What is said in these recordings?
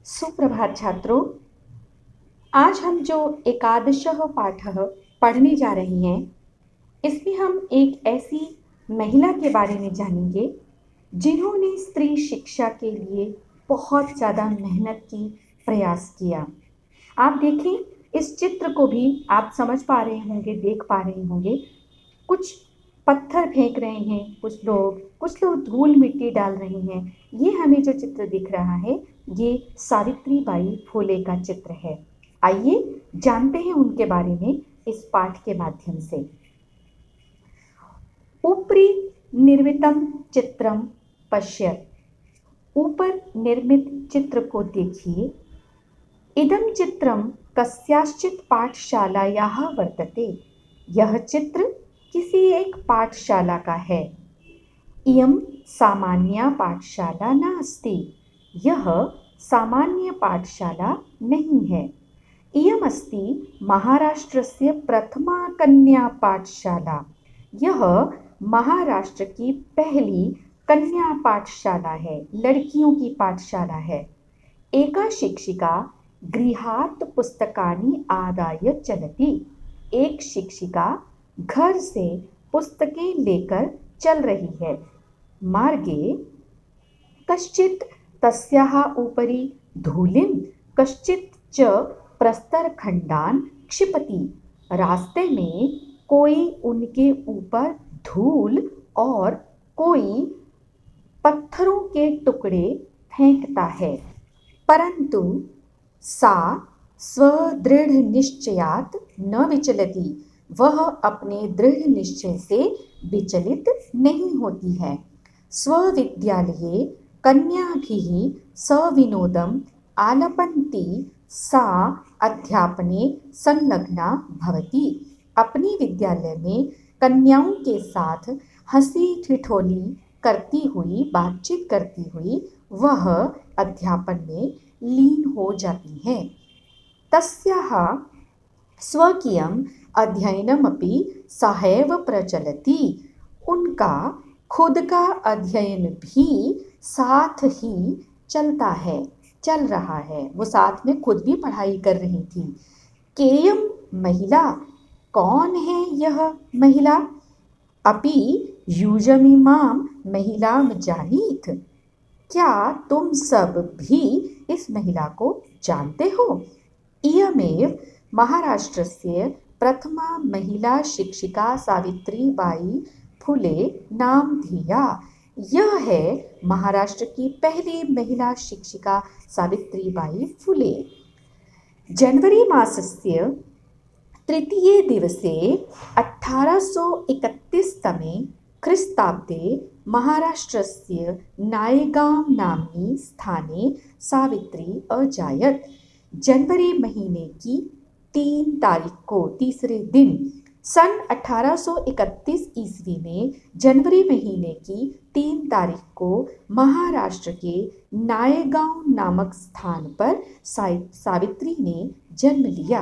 सुप्रभात छात्रों। आज हम जो एकादशः पाठः पढ़ने जा रहे हैं, इसमें हम एक ऐसी महिला के बारे में जानेंगे जिन्होंने स्त्री शिक्षा के लिए बहुत ज़्यादा मेहनत की, प्रयास किया। आप देखें, इस चित्र को भी आप समझ पा रहे होंगे, देख पा रहे होंगे। कुछ पत्थर फेंक रहे हैं कुछ लोग धूल मिट्टी डाल रहे हैं। ये हमें जो चित्र दिख रहा है, ये सावित्रीबाई फुले का चित्र है। आइए जानते हैं उनके बारे में इस पाठ के माध्यम से। ऊपरी निर्मितम चित्रम पश्यत। ऊपर निर्मित चित्र को देखिए। इदं चित्रम कस्याश्चित् पाठशालायाः वर्तते। यह चित्र किसी एक पाठशाला का है। इयं सामान्या पाठशाला नास्ति। यह सामान्य पाठशाला नहीं है। इयम् अस्ति महाराष्ट्रस्य प्रथमा कन्या पाठशाला। यह महाराष्ट्र की पहली कन्या पाठशाला है, लड़कियों की पाठशाला है। एका शिक्षिका गृहात् पुस्तकानि आदाय चलति। एक शिक्षिका घर से पुस्तकें लेकर चल रही है। मार्गे कश्चित् तस्याः उपरि धूलिं कश्चित् च प्रस्तरखण्डान् क्षिपति। रास्ते में कोई उनके ऊपर धूल और कोई पत्थरों के टुकड़े फेंकता है, परंतु सा स्वदृढ़ निश्चयात् न विचलति। वह अपने दृढ़ निश्चय से विचलित नहीं होती है। स्वविद्यालये कन्याभिः सविनोदम् आलपन्ती सा अध्यापने संलग्ना भवति। अपने विद्यालय में कन्याओं के साथ हंसी ठिठोली करती हुई, बातचीत करती हुई वह अध्यापन में लीन हो जाती है। तस्याः स्वकीयम् अध्ययनमपि सहैव प्रचलति। उनका खुद का अध्ययन भी साथ ही चल रहा है। वो साथ में खुद भी पढ़ाई कर रही थी। केयम महिला, कौन है यह महिला? अपि युजमिमां महिलां जानीत। क्या तुम सब भी इस महिला को जानते हो? इयमेव महाराष्ट्रस्य प्रथमा महिला शिक्षिका सावित्रीबाई फुले नाम धिया। यह है महाराष्ट्र की पहली महिला शिक्षिका सावित्रीबाई फुले। जनवरी मासस्य तृतीये दिवसे 1831 तमे ख्रीस्ताब्दे महाराष्ट्रस्य नायगांव नाम्नि स्थाने सावित्री अजायत। जनवरी महीने की 3 तारीख को, तीसरे दिन, सन 1831 ईस्वी में जनवरी महीने की 3 तारीख को महाराष्ट्र के नायगांव नामक स्थान पर सावित्री ने जन्म लिया।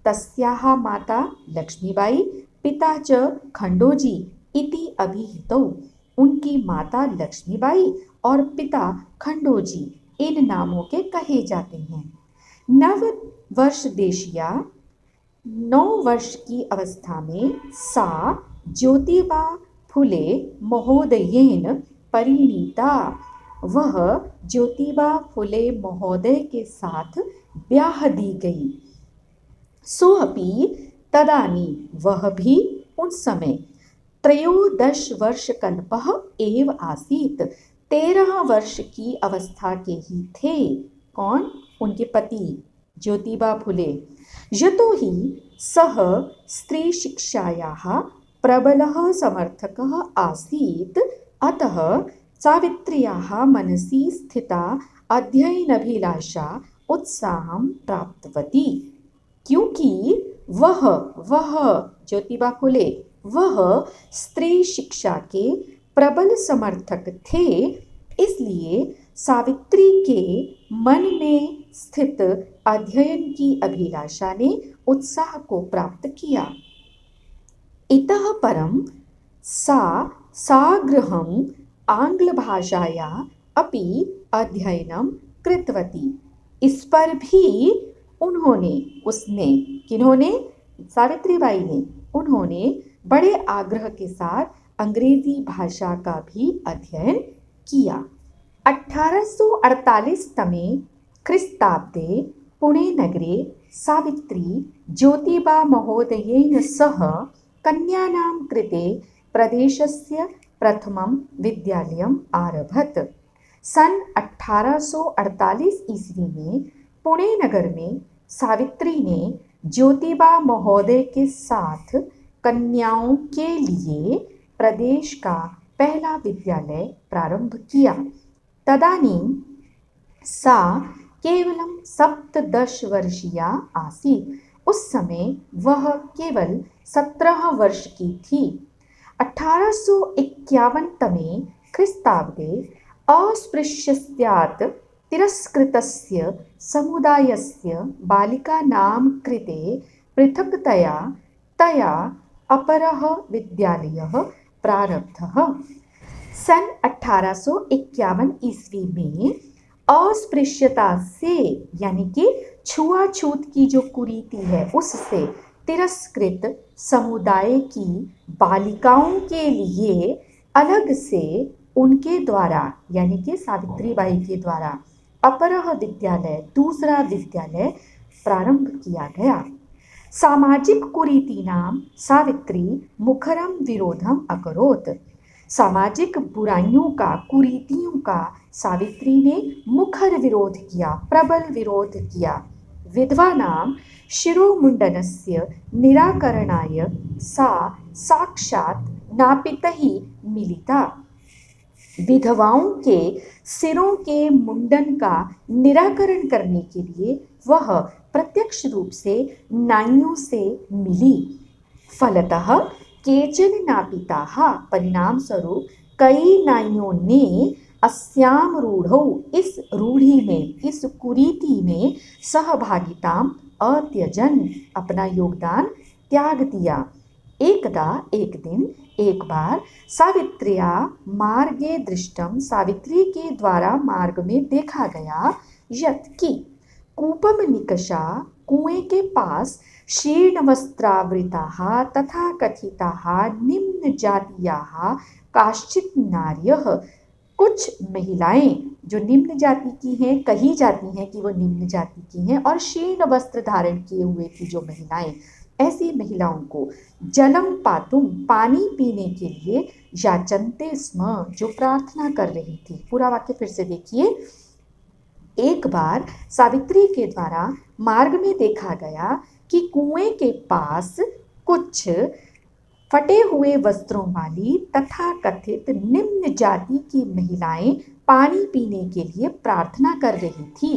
तस्याः माता लक्ष्मीबाई, पिता च खंडोजी इति अभिहितौ। उनकी माता लक्ष्मीबाई और पिता खंडोजी इन नामों के कहे जाते हैं। नव वर्ष देशिया, 9 वर्ष की अवस्था में सा ज्योतिबा फुले महोदयेन परिणीता। वह ज्योतिबा फुले महोदय के साथ ब्याह दी गई। सोऽपि तदानी, वह भी उस समय, 13 वर्षकल्पः एव आसीत्। 13 वर्ष की अवस्था के ही थे। कौन? उनके पति ज्योतिबा फुले। यतो हि सः स्त्री शिक्षायाः प्रबलः समर्थकः आसीत्, अतः सावित्र्याः मनसि स्थिता अध्ययनाभिलाषा उत्साहं प्राप्तवती। क्योंकि वह ज्योतिबा फुले वह स्त्री शिक्षा के प्रबल समर्थक थे, इसलिए सावित्री के मन में स्थित अध्ययन की अभिलाषा ने उत्साह को प्राप्त किया। इतः परं सा सागृहम् आङ्ग्लभाषाया अपि अध्ययनं कृतवती। इस पर भी किन्होंने, सावित्रीबाई ने, उन्होंने बड़े आग्रह के साथ अंग्रेजी भाषा का भी अध्ययन किया। 1848 तमे ख्रीस्ताब्दे पुणे नगरे सावित्री ज्योतिबा महोदयेन सह कन्यानां कृते प्रदेशस्य प्रथमं विद्यालयम् आरभत। सन 1848 ईस्वी में पुणे नगर में सावित्री ने ज्योतिबा महोदय के साथ कन्याओं के लिए प्रदेश का पहला विद्यालय प्रारंभ किया। तदानीं सा केवलं 17 वर्षीया आसीत्। उस समय वह केवल 17 वर्ष की थी। 1851 तमे ख्रीस्ताब्दे अस्पृश्यस्यात् तिरस्कृतस्य समुदायस्य बालिकानां कृते पृथक्तया तया अपरः विद्यालयः प्रारब्धः। सन 1851 ईस्वी में अस्पृश्यता से, यानी कि छुआछूत की जो कुरीति है उससे तिरस्कृत समुदाय की बालिकाओं के लिए अलग से उनके द्वारा, यानी कि सावित्रीबाई के द्वारा अपरः विद्यालय, दूसरा विद्यालय प्रारंभ किया गया। सामाजिक कुरीतीनां सावित्री मुखरं विरोधम अकरोत्। सामाजिक बुराइयों का, कुरीतियों का सावित्री ने मुखर विरोध किया, प्रबल विरोध किया। विधवानां शिरोमुण्डनस्य निराकरणाय सा साक्षात् नापितः मिलिता। विधवाओं के सिरों के मुंडन का निराकरण करने के लिए वह प्रत्यक्ष रूप से नाइयों से मिली। फलतः केचन नापिताः, परिणाम स्वरूप कई नाइयों ने अस्याम रूढ़ौ, इस रूढ़ी में, इस कुरीति में सहभागिताम अत्यजन, अपना योगदान त्याग दिया। एक दिन एक बार सावित्र्या मार्गे दृष्टम, सावित्री के द्वारा मार्ग में देखा गया, यत् कि कूपम निकषा, कुएं के पास शीर्ण वस्त्रावृताः तथा कथिताः निम्न जातीयाः काश्चित् नार्यः, कुछ महिलाएं जो निम्न जाति की हैं, कही जाती हैं कि वो निम्न जाति की हैं, और शीर्ण वस्त्र धारण किए हुए थी जो महिलाएं, ऐसी महिलाओं को जलम पातुम, पानी पीने के लिए याचन्ते स्म, जो प्रार्थना कर रही थी। पूरा वाक्य फिर से देखिए। एक बार सावित्री के द्वारा मार्ग में देखा गया कि कुएं के पास कुछ फटे हुए वस्त्रों वाली तथा कथित निम्न जाति की महिलाएं पानी पीने के लिए प्रार्थना कर रही थी।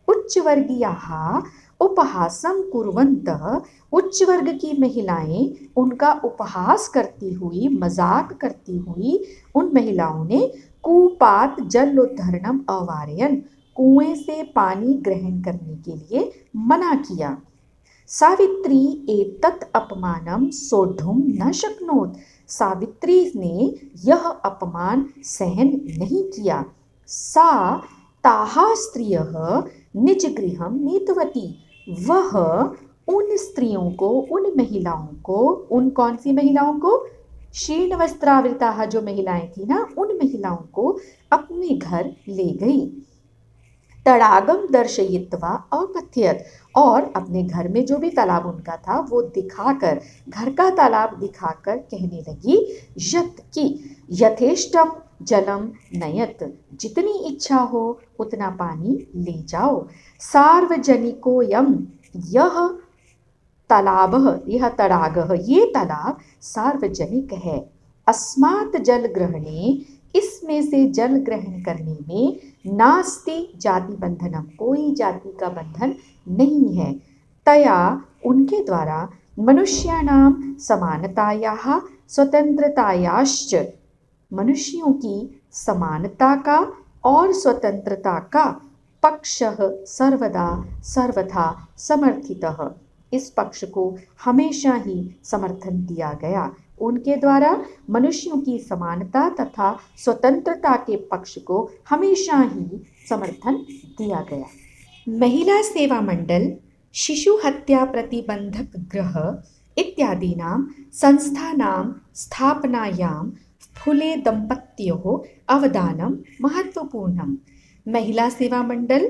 उच्च वर्गीयाः उपहासं कुर्वन्तः, उच्च वर्ग की महिलाएं उनका उपहास करती हुई, मजाक करती हुई, उन महिलाओं ने कूपात जलोद्धरणम अवारयन्, कुएं से पानी ग्रहण करने के लिए मना किया। सावित्री एतत् अपमानं सोढुं न शक्नोत्, सावित्री ने यह अपमान सहन नहीं किया। सा ताः स्त्रियः निज गृहं नीतवती, वह उन स्त्रियों को, उन महिलाओं को, उन कौन सी महिलाओं को, शीर्ण वस्त्रावृताः जो महिलाएं थी ना, उन महिलाओं को अपने घर ले गई। तड़ागम दर्शयित्वा अकथयत, और अपने घर में जो भी तालाब उनका था वो दिखाकर, घर का तालाब दिखाकर कहने लगी, यत् कि यथेष्टम जलम नयत, जितनी इच्छा हो उतना पानी ले जाओ। सार्वजनिकोयम, यह तालाबः, यह तड़ागः, ये तालाब सार्वजनिक है। अस्मात् जल ग्रहणे, इसमें से जल ग्रहण करने में नास्ति जाति बंधनम, कोई जाति का बंधन नहीं है। तया, उनके द्वारा मनुष्याणां समानतायाः स्वतंत्रतायाश्च, मनुष्यों की समानता का और स्वतंत्रता का पक्षः सर्वदा सर्वथा समर्थितः, इस पक्ष को हमेशा ही समर्थन दिया गया। उनके द्वारा मनुष्यों की समानता तथा स्वतंत्रता के पक्ष को हमेशा ही समर्थन दिया गया। महिला सेवा मंडल, शिशु हत्या प्रतिबंधक गृह इत्यादीनां संस्थानां स्थापनायां फुले दंपत्योः अवदानं महत्वपूर्णम्। महिला सेवा मंडल,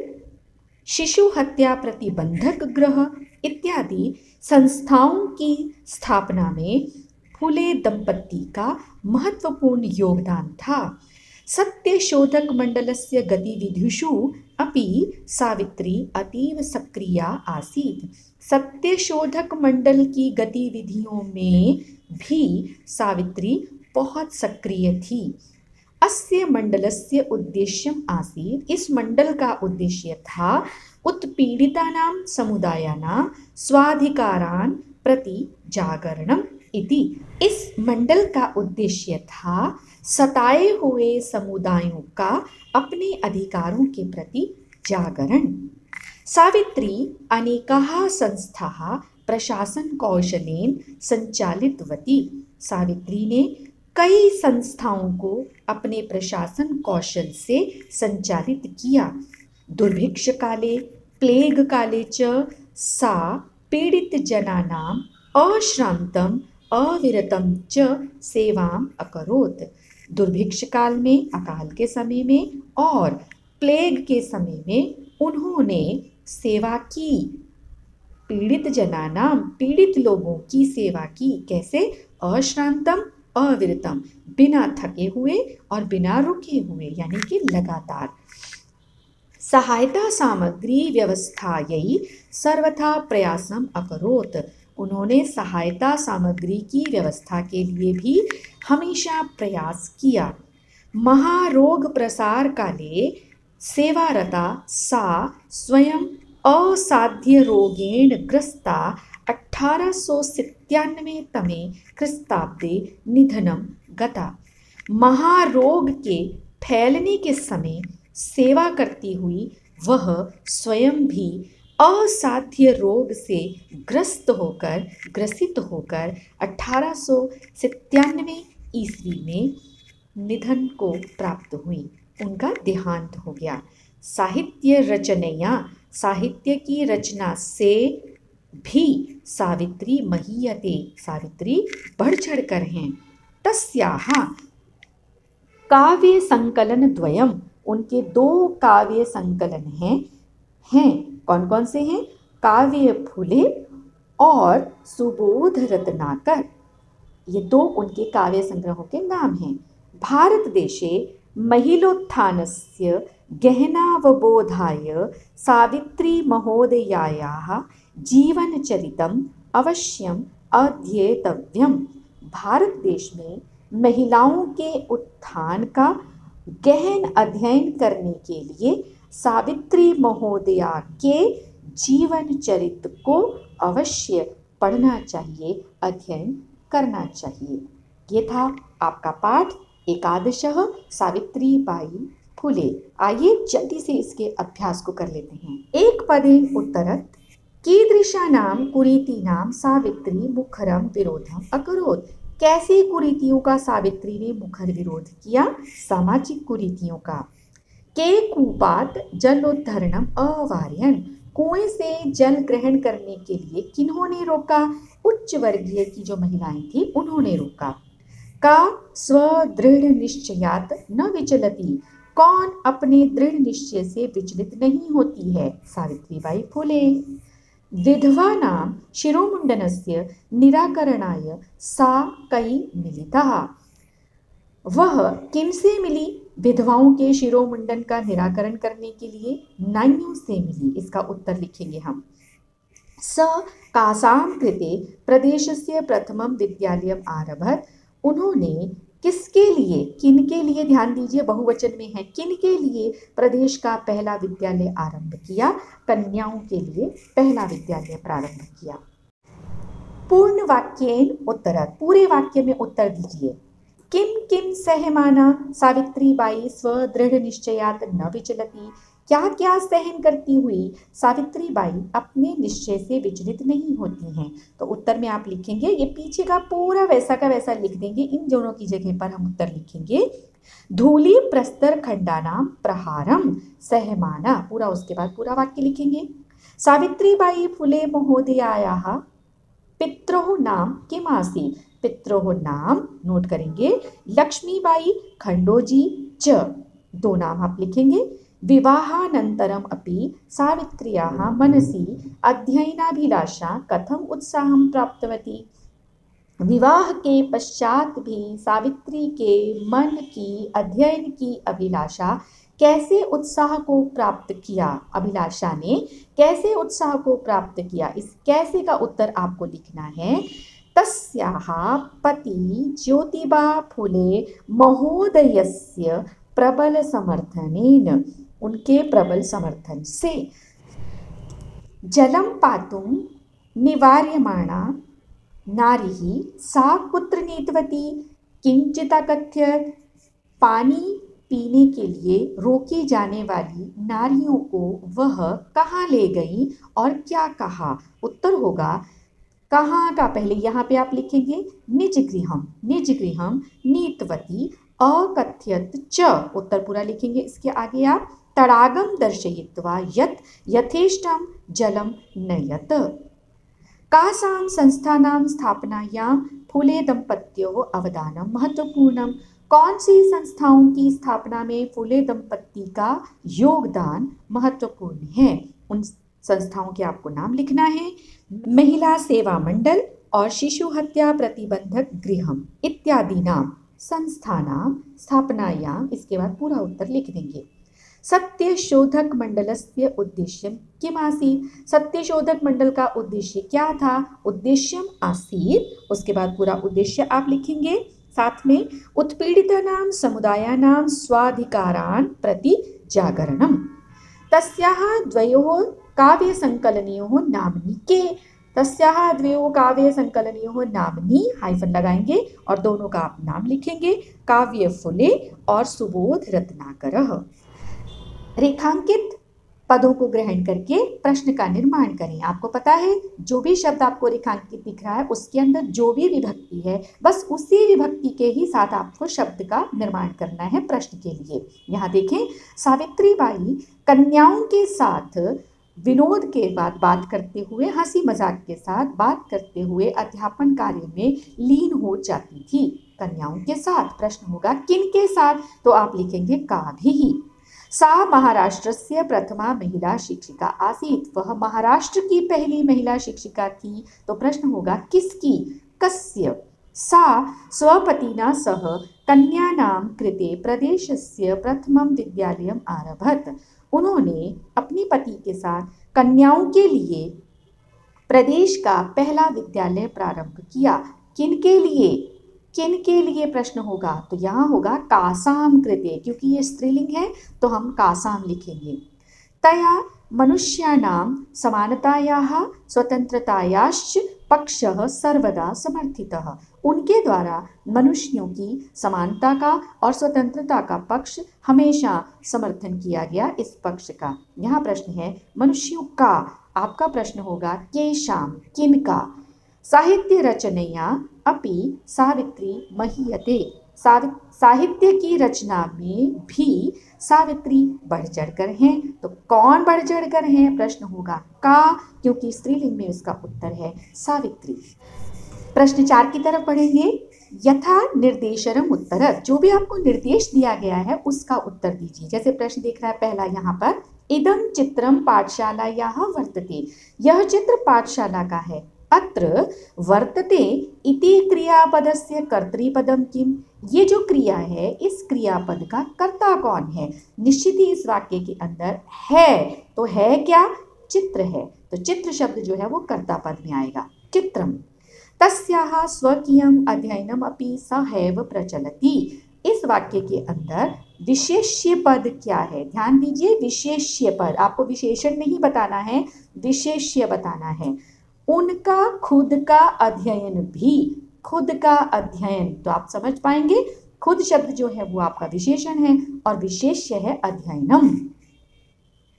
शिशु हत्या प्रतिबंधक गृह इत्यादि संस्थाओं की स्थापना में फुले दंपति का महत्वपूर्ण योगदान था। सत्यशोधक मंडलस्य गतिविधिषु अपि सावित्री अतीव सक्रिया आसीत्। सत्यशोधक मंडल की गतिविधियों में भी सावित्री बहुत सक्रिय थी। अस्य मंडलस्य उद्देश्यम् आसीत्, इस मंडल का उद्देश्य था उत्पीड़ितानां समुदायानां स्वाधिकारान् प्रति जागरणम् इति। इस मंडल का उद्देश्य था सताए हुए समुदायों का अपने अधिकारों के प्रति जागरण। सावित्री अनेकाः संस्थाः प्रशासनकौशलेन सञ्चालितवती। सावित्री ने कई संस्थाओं को अपने प्रशासन कौशल से संचालित किया। दुर्भिक्ष काले प्लेग काले च सा पीड़ित जनानां अश्रांतम अविरतम च सेवाम अकरोत्। दुर्भिक्ष काल में, अकाल के समय में और प्लेग के समय में उन्होंने सेवा की। पीड़ित जनानां, पीड़ित लोगों की सेवा की। कैसे? अश्रांतम अविरतम, बिना थके हुए और बिना रुके हुए, यानी कि लगातार। सहायता सामग्री व्यवस्थायै सर्वथा प्रयासम अकरोत्। उन्होंने सहायता सामग्री की व्यवस्था के लिए भी हमेशा प्रयास किया। महारोग प्रसार काले सेवारता सा स्वयं असाध्य रोगेण ग्रस्ता 1897 तमे ख्रीस्ताब्दे निधनम गता। महारोग के फैलने के समय सेवा करती हुई वह स्वयं भी असाध्य रोग से ग्रसित होकर 1897 ईस्वी में निधन को प्राप्त हुई। उनका देहांत हो गया। साहित्य रचनया, साहित्य की रचना से भी सावित्री महीयते, सावित्री बढ़ चढ़कर हैं। तस्याः काव्य संकलन द्वयम, उनके 2 काव्य संकलन हैं। कौन कौन से हैं? काव्य फुले और सुबोध रत्नाकर, ये 2 उनके काव्य संग्रहों के नाम हैं। भारत देशे महिलोत्थानस्य गहनावबोधाय सावित्री महोदयायाः जीवनचरितम् अवश्यम अध्येतव्यम। भारत देश में महिलाओं के उत्थान का गहन अध्ययन करने के लिए सावित्री महोदया के जीवन चरित्र को अवश्य पढ़ना चाहिए, अध्ययन करना चाहिए। ये था आपका पाठ एकादशः सावित्रीबाई फुले। आइए जल्दी से इसके अभ्यास को कर लेते हैं। एक पदे उत्तरत् कीदृशानां कुरीतीनां सावित्री मुखरं विरोधम् अकरोत्। कैसी कुरीतियों का सावित्री ने मुखर विरोध किया? सामाजिक कुरीतियों का। के कूपात् जलोद्धरणम् अवारयन्, कुएं से जल ग्रहण करने के लिए किन्होंने रोका? उच्च वर्गीय की जो महिलाएं थी उन्होंने रोका। का स्वदृढ़ निश्चयात् न विचलति, कौन अपने दृढ़ निश्चय से विचलित नहीं होती है? सावित्रीबाई फुले। विधवानां शिरोमुंडनस्य निराकरणाय सा कई मिलितः, वह किनसे मिली? विधवाओं के शिरोमुंडन का निराकरण करने के लिए नाइयों से मिली। इसका उत्तर लिखेंगे हम। स कासां कृते प्रदेशस्य प्रथमं विद्यालयम् आरभत, उन्होंने किसके लिए, किनके लिए, ध्यान दीजिए बहुवचन में है, किनके लिए प्रदेश का पहला विद्यालय आरंभ किया? कन्याओं के लिए पहला विद्यालय प्रारंभ किया। पूर्ण वाक्येन उत्तरत्, पूरे वाक्य में उत्तर दीजिए। किम किम सहमाना सावित्रीबाई स्वदृढ़ निश्चयात् न विचलति, क्या क्या सहन करती हुई सावित्रीबाई अपने निश्चय से विचलित नहीं होती हैं? तो उत्तर में आप लिखेंगे, ये पीछे का पूरा वैसा का वैसा लिख देंगे, इन दोनों की जगह पर हम उत्तर लिखेंगे धूलि प्रस्तर खंडानां प्रहारम सहमाना, पूरा उसके बाद पूरा वाक्य लिखेंगे। सावित्रीबाई फुले महोदयायाः पित्रोः नाम किम आसीत्? पित्रोः नाम नोट करेंगे, लक्ष्मीबाई खंडोजी च, दो नाम आप लिखेंगे। विवाहानन्तरम् अपि सावित्र्याः मनसि अध्ययनाभिलाषा कथम उत्साहं प्राप्तवती? विवाह के पश्चात भी सावित्री के मन की अध्ययन की अभिलाषा कैसे उत्साह को प्राप्त किया? अभिलाषा ने कैसे उत्साह को प्राप्त किया? इस कैसे का उत्तर आपको लिखना है। तस्याः पति ज्योतिबा फुले महोदयस्य प्रबल समर्थनेन, उनके प्रबल समर्थन से। जलं पातुं निवार्यमाणा नारीः सा कुत्र नीतवती? किंचित् अकथयत्। पानी पीने के लिए रोकी जाने वाली नारियों को वह कहाँ ले गई और क्या कहा? उत्तर होगा कहाँ का, पहले यहाँ पे आप लिखेंगे निज गृहम नीतवती अकथयत च, उत्तर पूरा लिखेंगे। इसके आगे आप तडागम दर्शयित्वा यत् यथेष्टं जलम नयत। कासां संस्थानां स्थापनायां फुले दंपत्योः अवदानम महत्वपूर्णम, कौन सी संस्थाओं की स्थापना में फुले दंपत्ति का योगदान महत्वपूर्ण है? उन संस्थाओं के आपको नाम लिखना है। महिला सेवा मंडल और शिशु हत्या प्रतिबंधक गृहम इत्यादि नाम संस्थानां स्थापनायां, इसके बाद पूरा उत्तर लिख देंगे। सत्यशोधक मंडलस्य उद्देश्यम किम आसीत्? सत्यशोधक मंडल का उद्देश्य क्या था? उद्देश्यम आसीत्, उसके बाद पूरा उद्देश्य आप लिखेंगे। साथ में उत्पीड़ितानां समुदायानां स्वाधिकारान् प्रति जागरणम। तस्याः द्वयोः काव्य संकलनयोः नाम्नि के? तस्याः द्वयोः काव्य संकलनयोः नाम्नि, हाइफन लगाएंगे और दोनों का आप नाम लिखेंगे, काव्य फुले और सुबोध रत्नाकरः। रेखांकित पदों को ग्रहण करके प्रश्न का निर्माण करें। आपको पता है जो भी शब्द आपको रेखांकित दिख रहा है उसके अंदर जो भी विभक्ति है बस उसी विभक्ति के ही साथ आपको शब्द का निर्माण करना है प्रश्न के लिए। यहाँ देखें, सावित्रीबाई कन्याओं के साथ विनोद के बाद बात करते हुए, हंसी मजाक के साथ बात करते हुए अध्यापन कार्य में लीन हो जाती थी। कन्याओं के साथ, प्रश्न होगा किन के साथ? तो आप लिखेंगे काभिः। सा महाराष्ट्रस्य प्रथमा महिला शिक्षिका आसीत्, वह महाराष्ट्र की पहली महिला शिक्षिका थी। तो प्रश्न होगा किसकी? कस्य? सा स्वपतिना सह कन्यानां कृते प्रदेशस्य प्रथमं विद्यालयम् आरभत, उन्होंने अपने पति के साथ कन्याओं के लिए प्रदेश का पहला विद्यालय प्रारंभ किया। किन के लिए? किन के लिए प्रश्न होगा? तो यहाँ होगा कासाम कृते, क्योंकि ये स्त्रीलिंग है तो हम कासाम लिखेंगे। तया मनुष्याणां समानतायाः स्वतंत्रतायाश्च पक्षः सर्वदा समर्थितः, उनके द्वारा मनुष्यों की समानता का और स्वतंत्रता का पक्ष हमेशा समर्थन किया गया। इस पक्ष का यहाँ प्रश्न है मनुष्यों का, आपका प्रश्न होगा केषां, किनका। साहित्य रचनया अपि सावित्री महीयते, साहित्य की रचना में भी सावित्री बढ़ चढ़कर हैं। तो कौन बढ़ चढ़कर हैं? प्रश्न होगा का, क्योंकि स्त्रीलिंग में इसका उत्तर है सावित्री। प्रश्न 4 की तरफ पढ़ेंगे। यथा निर्देशरम उत्तर, जो भी आपको निर्देश दिया गया है उसका उत्तर दीजिए। जैसे प्रश्न देख रहा है पहला यहाँ पर, इदं चित्रम पाठशालायाः वर्तते, यह चित्र पाठशाला का है। अत्र वर्तते इति क्रियापदस्य कर्तृपदम किम, ये जो क्रिया है इस क्रियापद का कर्ता कौन है? निश्चित ही इस वाक्य के अंदर है, तो है क्या? चित्र है, तो चित्र शब्द जो है वो कर्ता पद में आएगा। चित्रम। तस्याः स्वकीयम अध्ययनम अपि सहैव प्रचलति, इस वाक्य के अंदर विशेष्य पद क्या है? ध्यान दीजिए, विशेष्य पद, आपको विशेषण नहीं बताना है, विशेष्य बताना है। उनका खुद का अध्ययन भी, खुद का अध्ययन, तो आप समझ पाएंगे खुद शब्द जो है वो आपका विशेषण है और विशेष्य है अध्ययनम।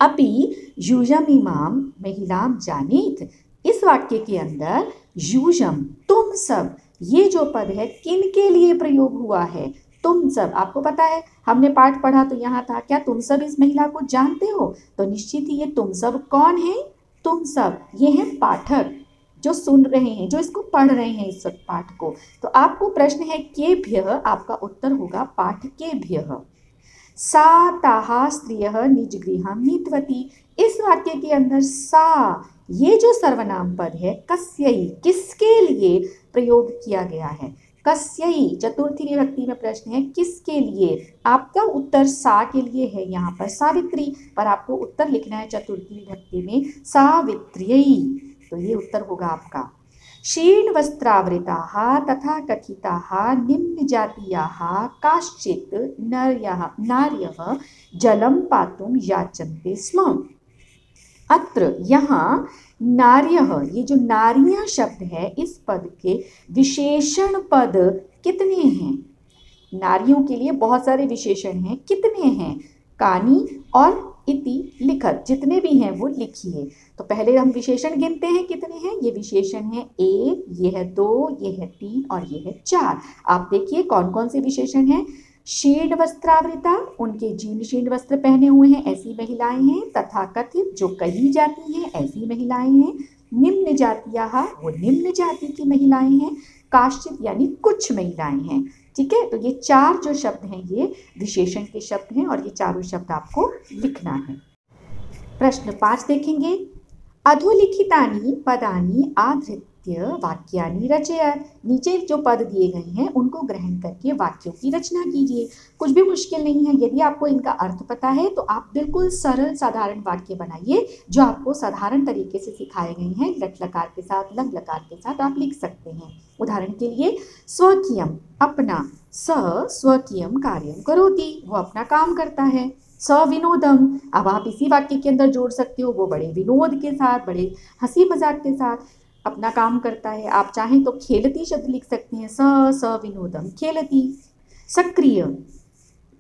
अपि युजमिमां महिलां जानीत, इस वाक्य के अंदर युजम, तुम सब, ये जो पद है किन के लिए प्रयोग हुआ है? तुम सब, आपको पता है हमने पाठ पढ़ा तो यहाँ था, क्या तुम सब इस महिला को जानते हो? तो निश्चित ही ये तुम सब कौन है? तुम सब ये हैं पाठक जो सुन रहे हैं, जो इसको पढ़ रहे हैं इस वक्त पाठ को। तो आपको प्रश्न है केभ्यः, आपका उत्तर होगा पाठकेभ्यः। सा ताहा स्त्रियः निजगृहं नीतवती। इस वाक्य के अंदर सा ये जो सर्वनाम पद है कस्यै किसके लिए प्रयोग किया गया है? कस्यै चतुर्थी विभक्ति में प्रश्न है किसके लिए? आपका उत्तर सा के लिए है यहाँ पर सावित्री, पर आपको उत्तर लिखना है चतुर्थी विभक्ति में सावित्र्यै। तो ये उत्तर होगा आपका। क्षीण वस्त्रावृताः तथा कथिताः निम्न जातीयाः काश्चित् नार्यः जलं पातुं याचन्ते स्म। अत्र यहाँ नार्यः, ये जो नारियां शब्द है इस पद के विशेषण पद कितने हैं? नारियों के लिए बहुत सारे विशेषण हैं, कितने हैं? कानी और इति लिखत, जितने भी हैं वो लिखिए। तो पहले हम विशेषण गिनते हैं, कितने हैं? ये विशेषण है 1, ये है 2, ये है 3 और ये है 4। आप देखिए कौन कौन से विशेषण हैं। शीर्ण वस्त्रावृता, उनके जीर्ण शीर्ण वस्त्र पहने हुए हैं ऐसी महिलाएं हैं। तथा कथित, जो कही जाती हैं ऐसी महिलाएं हैं। निम्न जातियाः, वो निम्न जाति की महिलाएं हैं। काश्चित यानी कुछ महिलाएं हैं। ठीक है, तो ये 4 जो शब्द हैं ये विशेषण के शब्द हैं और ये चारों शब्द आपको लिखना है। प्रश्न 5 देखेंगे। अधोलिखितानि पदानि आधृत्य वाक्यानि रचयत। नीचे जो पद दिए गए हैं उनको ग्रहण करके वाक्यों की रचना कीजिए। कुछ भी मुश्किल नहीं है, यदि आपको इनका अर्थ पता है तो आप बिल्कुल सरल साधारण वाक्य बनाइए जो आपको साधारण तरीके से सिखाए गए हैं। लट लकार के साथ, लंग लकार के साथ आप लिख सकते हैं। उदाहरण के लिए स्वकीयम, अपना। स स्वकीयम कार्यम करोति, वो अपना काम करता है। स विनोदम, अब आप इसी वाक्य के अंदर जोड़ सकते हो, वो बड़े विनोद के साथ, बड़े हंसी मजाक के साथ अपना काम करता है। आप चाहें तो खेलती शब्द लिख सकते हैं, स विनोदम खेलती। सक्रिय,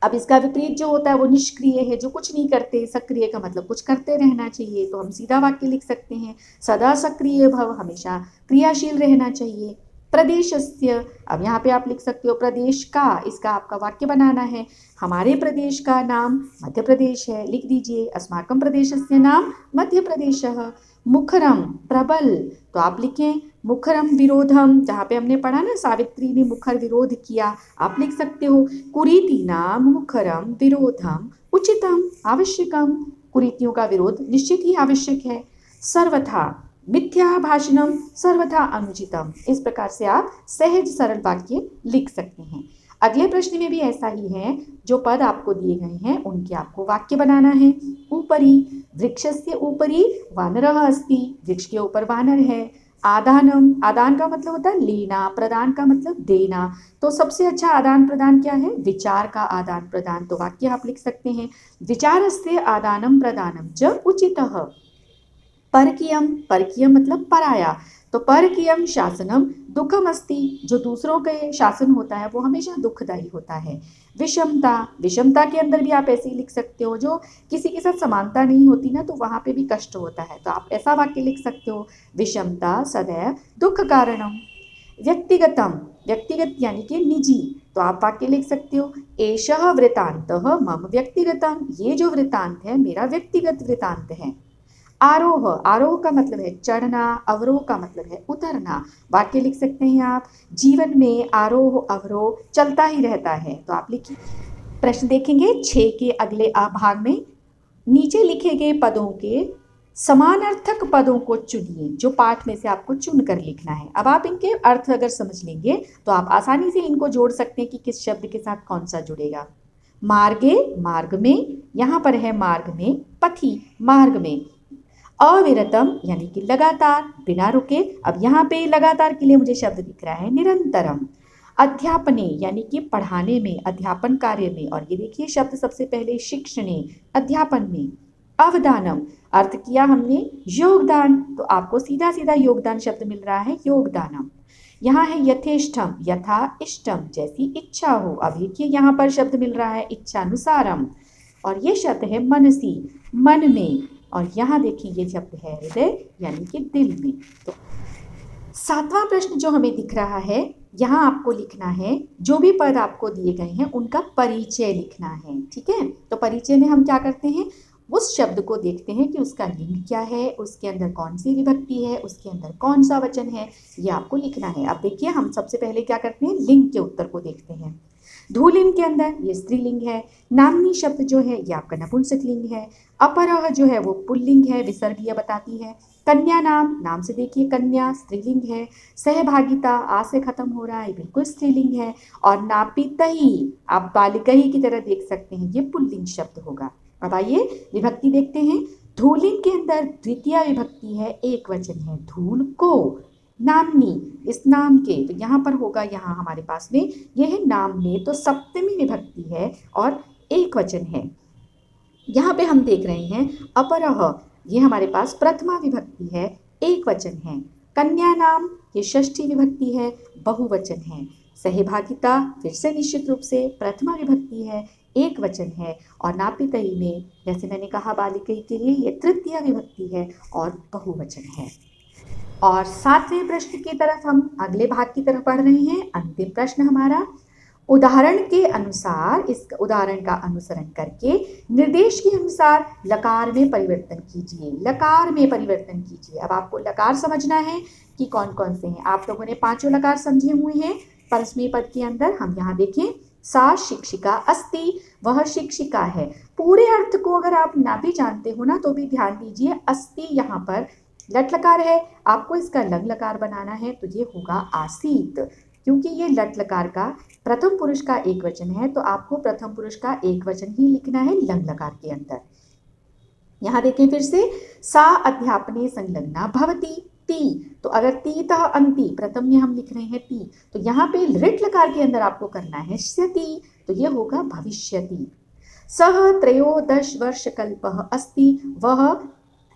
अब इसका विपरीत जो होता है वो निष्क्रिय है, जो कुछ नहीं करते। सक्रिय का मतलब कुछ करते रहना चाहिए, तो हम सीधा वाक्य लिख सकते हैं, सदा सक्रिय भव, हमेशा क्रियाशील रहना चाहिए। प्रदेशस्य, अब यहाँ पे आप लिख सकते हो प्रदेश का, इसका आपका वाक्य बनाना है। हमारे प्रदेश का नाम मध्य प्रदेश है, लिख दीजिए अस्माकं प्रदेशस्य नाम मध्य प्रदेशः। मुखरम, प्रबल, तो आप लिखें मुखरम विरोधम, जहाँ पे हमने पढ़ा ना सावित्री ने मुखर विरोध किया, आप लिख सकते हो कुरीतीनां मुखरम विरोधम उचितम आवश्यकम। कुरीतियों का विरोध निश्चित ही आवश्यक है। सर्वथा मिथ्या भाषणम सर्वथा अनुचितम। इस प्रकार से आप सहज सरल वाक्य लिख सकते हैं। अगले प्रश्न में भी ऐसा ही है, जो पद आपको दिए गए हैं उनके आपको वाक्य बनाना है। ऊपरी, वृक्षस्य ऊपरी वानरः अस्ति, वृक्ष के ऊपर वानर है। आदानम, आदान का मतलब होता है लेना, प्रदान का मतलब देना। तो सबसे अच्छा आदान प्रदान क्या है? विचार का आदान प्रदान। तो वाक्य आप लिख सकते हैं, विचारस्य आदानम प्रदानम च उचितः। परकीयम, परकीयम मतलब पराया, तो परकीयम शासनम दुखम अस्ति, जो दूसरों के शासन होता है वो हमेशा दुखदायी होता है। विषमता, विषमता के अंदर भी आप ऐसे ही लिख सकते हो, जो किसी के साथ समानता नहीं होती ना तो वहाँ पे भी कष्ट होता है, तो आप ऐसा वाक्य लिख सकते हो, विषमता सदैव दुख कारणम। व्यक्तिगतम, व्यक्तिगत यानी कि निजी, तो आप वाक्य लिख सकते हो, एषः वृतान्तः मम व्यक्तिगतम, ये जो वृतांत है मेरा व्यक्तिगत वृतांत है। आरोह, आरोह का मतलब है चढ़ना, अवरोह का मतलब है उतरना। वाक्य लिख सकते हैं आप, जीवन में आरोह अवरोह चलता ही रहता है, तो आप लिखिए। प्रश्न देखेंगे 6 के अगले भाग में। नीचे लिखे गए पदों के समानार्थक पदों को चुनिए, जो पाठ में से आपको चुनकर लिखना है। अब आप इनके अर्थ अगर समझ लेंगे तो आप आसानी से इनको जोड़ सकते हैं कि किस शब्द के साथ कौन सा जुड़ेगा। मार्गे, मार्ग में, यहाँ पर है मार्ग में, पथी, मार्ग में। अविरतम यानी कि लगातार, बिना रुके। अब यहाँ पे लगातार के लिए मुझे शब्द दिख रहा है निरंतरम। अध्यापने यानी कि पढ़ाने में, अध्यापन कार्य में, और ये देखिए शब्द सबसे पहले शिक्षणे, अध्यापन में। अवदानम, अर्थ किया हमने योगदान, तो आपको सीधा सीधा योगदान शब्द मिल रहा है, योगदानम। यहाँ है यथेष्टम, यथा इष्टम, जैसी इच्छा हो। अब देखिए यहाँ पर शब्द मिल रहा है इच्छानुसारम, और ये शब्द है मनसी, मन में। और यहाँ देखिए ये शब्द है हृदय यानी कि दिल में। तो 7वां प्रश्न जो हमें दिख रहा है यहाँ आपको लिखना है, जो भी पद आपको दिए गए हैं उनका परिचय लिखना है। ठीक है, तो परिचय में हम क्या करते हैं, उस शब्द को देखते हैं कि उसका लिंग क्या है, उसके अंदर कौन सी विभक्ति है, उसके अंदर कौन सा वचन है, ये आपको लिखना है। अब देखिए, हम सबसे पहले क्या करते हैं, लिंग के उत्तर को देखते हैं। धूलिंग के अंदर ये स्त्रीलिंग है, नामनी शब्द जो है ये आपका नपुंसक लिंग है, अपरह जो है वो पुल्लिंग है, विसर्ग ये बताती है। कन्या नाम से देखिए, कन्या स्त्रीलिंग है। सहभागिता आ से खत्म हो रहा है, बिल्कुल स्त्रीलिंग है। और नापितही, आप बालिकही की तरह देख सकते हैं, ये पुल्लिंग शब्द होगा। अब आइए विभक्ति देखते हैं। धूलिंग के अंदर द्वितीय विभक्ति है, एक वचन है, धूल को, नामनी, इस नाम के, तो यहाँ पर होगा, यहाँ हमारे पास में यह है नाम में, तो सप्तमी विभक्ति है और एक वचन है। यहाँ पे हम देख रहे हैं अपरह, ये हमारे पास प्रथमा विभक्ति है, एक वचन है। कन्या नाम, ये षष्ठी विभक्ति है, बहुवचन है। सहभागिता फिर से निश्चित रूप से प्रथमा विभक्ति है, एक वचन है। और नापितई में, जैसे मैंने कहा बालिकई के लिए, ये तृतीय विभक्ति है और बहुवचन है। और 7वें प्रश्न की तरफ हम अगले भाग की तरफ पढ़ रहे हैं। अंतिम प्रश्न हमारा, उदाहरण के अनुसार, इस उदाहरण का अनुसरण करके निर्देश के अनुसार लकार में परिवर्तन कीजिए। लकार में परिवर्तन कीजिए। अब आपको लकार समझना है कि कौन कौन से हैं। आप लोगों ने पांचों लकार समझे हुए हैं परस्मै पद के अंदर। हम यहाँ देखें, सा शिक्षिका अस्ति, वह शिक्षिका है। पूरे अर्थ को अगर आप ना भी जानते हो ना, तो भी ध्यान दीजिए, अस्ति यहाँ पर लट लकार है, आपको इसका लंग लकार बनाना है, तो ये होगा आसीत। क्योंकि ये लट लकार का प्रथम पुरुष का एक वचन है, तो आपको प्रथम पुरुष का एक वचन ही लिखना है लंग लकार के अंदर। यहाँ देखें फिर से, सा अध्यापने संलग्ना भवति, ती, तो अगर तीतः अंति, प्रथम में हम लिख रहे हैं ती, तो यहाँ पे ऋट लकार के अंदर आपको करना है स्यति, तो ये होगा भविष्यति। सह त्रयोदश वर्ष कल्पः अस्ति, वह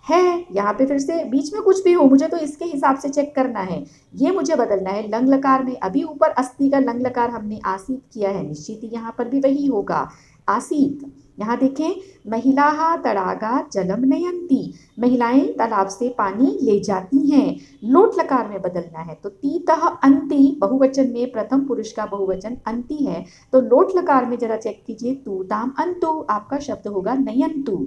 है, यहाँ पे फिर से बीच में कुछ भी हो, मुझे तो इसके हिसाब से चेक करना है, ये मुझे बदलना है लंग लकार में। अभी ऊपर अस्ति का लंग लकार हमने आसीत किया है, निश्चित ही यहाँ पर भी वही होगा, आसीत। यहाँ देखें, महिलाः तड़ागात् जलम नयन्ति, महिलाएं तालाब से पानी ले जाती हैं, लोट लकार में बदलना है। तो तीतः अंति, बहुवचन में प्रथम पुरुष का बहुवचन अंति है, तो लोट लकार में जरा चेक कीजिए, तूताम अंतु, आपका शब्द होगा नयन्तु।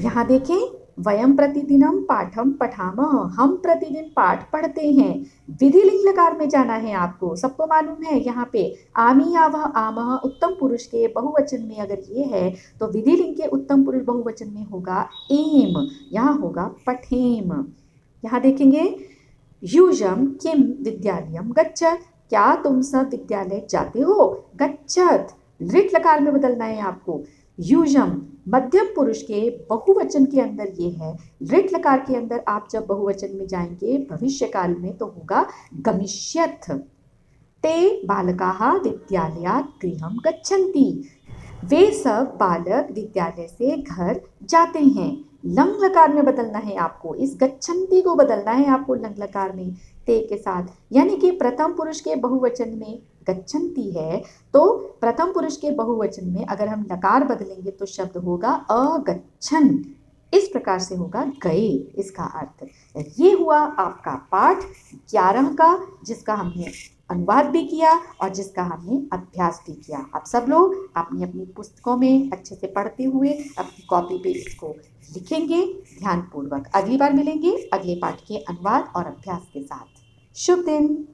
यहाँ देखें, वयम प्रतिदिनम पाठम पठामः, हम प्रतिदिन पाठ पढ़ते हैं। विधि लिंग लकार में जाना है आपको, सबको मालूम है। यहाँ पे आमी आवह आमह उत्तम पुरुष के बहुवचन में अगर ये है, तो विधि लिंग के उत्तम पुरुष बहुवचन में होगा एम, यहाँ होगा पठेम। यहाँ देखेंगे, युजम किम विद्यालयम गच्छत, क्या तुम सब विद्यालय जाते हो, गच्छत, ऋट लकार में बदलना है आपको। युजम मध्यम पुरुष के बहुवचन के अंदर ये है, ऋट लकार के अंदर आप जब बहुवचन में जाएंगे भविष्य काल में, तो होगा गमिष्यथ। ते बालकाः विद्यालयात् गृहं गच्छन्ति, वे सब बालक विद्यालय से घर जाते हैं। लंग लकार में बदलना है आपको, इस गच्छन्ति को बदलना है आपको लंग लकार में ते के साथ, यानी कि प्रथम पुरुष के बहुवचन में गच्छन्ति है, तो प्रथम पुरुष के बहुवचन में अगर हम लकार बदलेंगे तो शब्द होगा अगच्छन्, इस प्रकार से होगा गए, इसका अर्थ। ये हुआ आपका पाठ 11 का, जिसका हमने अनुवाद भी किया और जिसका हमने अभ्यास भी किया। आप सब लोग अपनी अपनी पुस्तकों में अच्छे से पढ़ते हुए अपनी कॉपी पे इसको लिखेंगे ध्यानपूर्वक। अगली बार मिलेंगे अगले पाठ के अनुवाद और अभ्यास के साथ। शुभ दिन।